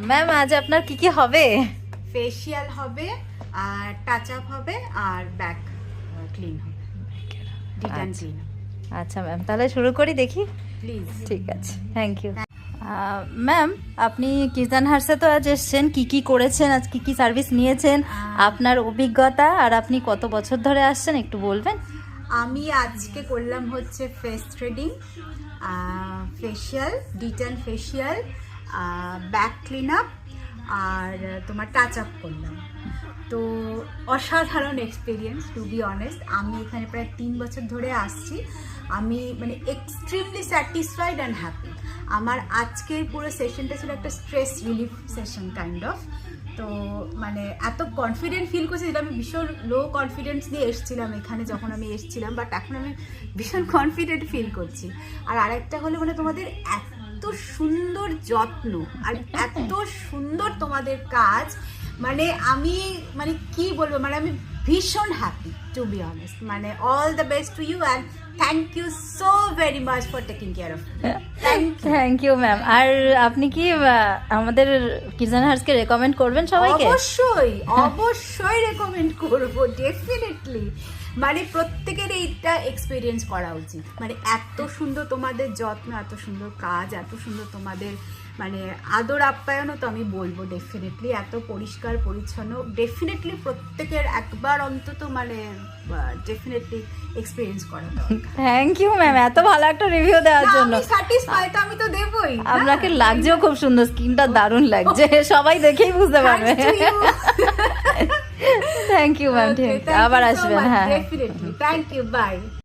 Ma'am আজ আপনার কি কি হবে? ফেসিয়াল হবে আর টাচ আপ হবে আর ব্যাক ক্লিন হবে, ডিটেন ক্লিন। আচ্ছা ম্যাম, তাহলে শুরু করি দেখি। প্লিজ। ঠিক আছে, থ্যাংক ইউ। ম্যাম আপনি কিজান হার্সে তো আজ এসছেন, কি কি করেছেন, আজ কি কি সার্ভিস নিয়েছেন, আপনার অভিজ্ঞতা আর আপনি কত বছর ধরে আসছেন একটু বলবেন? আমি আজকে করলাম হচ্ছে face threading, facial, detan facial, back clean up আর তোমার টাচ আপ করলাম। তো অসাধারণ এক্সপিরিয়েন্স, টু বি অনেস্ট। আমি এখানে প্রায় 3 বছর ধরে আসছি। আমি মানে এক্সট্রিমলি স্যাটিসফাইড অ্যান্ড হ্যাপি। আমার আজকের পুরো সেশনটা ছিল একটা stress relief session kind of. তো মানে এত কনফিডেন্ট ফিল করছি, যেটা আমি ভীষণ লো কনফিডেন্স দিয়ে এসেছিলাম এখানে যখন আমি এসেছিলাম, বাট এখন আমি ভীষণ কনফিডেন্ট ফিল করছি। আর আরেকটা হলো মানে তোমাদের এত সুন্দর যত্ন আর এত সুন্দর তোমাদের কাজ, মানে আমি মানে কি বলবো, মানে আমি ভীষণ হ্যাপি টু বি অনেস্ট। মানে all the best to you and thank you so very much for taking care of me. Thank you ma'am. আর আপনি কি আমাদের কিজান হার্সকে রেকমেন্ড করবেন সবাইকে? অবশ্যই অবশ্যই রেকমেন্ড করব, ডেফিনেটলি। মানে প্রত্যেকের এইটা এক্সপিরিয়েন্স করা উচিত। মানে এত সুন্দর তোমাদের যত্ন, এত সুন্দর কাজ, এত সুন্দর তোমাদের মানে আদর আপ্যায়নও তো আমি বলবো ডেফিনেটলি, এত পরিষ্কার পরিচ্ছন্ন, ডেফিনেটলি প্রত্যেকের একবার অন্তত মানে ডেফিনেটলি এক্সপিরিয়েন্স করা দরকার। থ্যাংক ইউ ম্যাম এত ভালো একটা রিভিউ দেওয়ার জন্য। আমি স্যাটিসফাই, তো আমি তো দেবই। আপনাকে লাগছেও খুব সুন্দর, স্কিনটা দারুণ লাগছে, সবাই দেখেই বুঝতে পারবে। থ্যাংক ইউ ম্যাম, আবার আসবেন। হ্যাঁ, ডেফিনেটলি, থ্যাংক ইউ, বাই।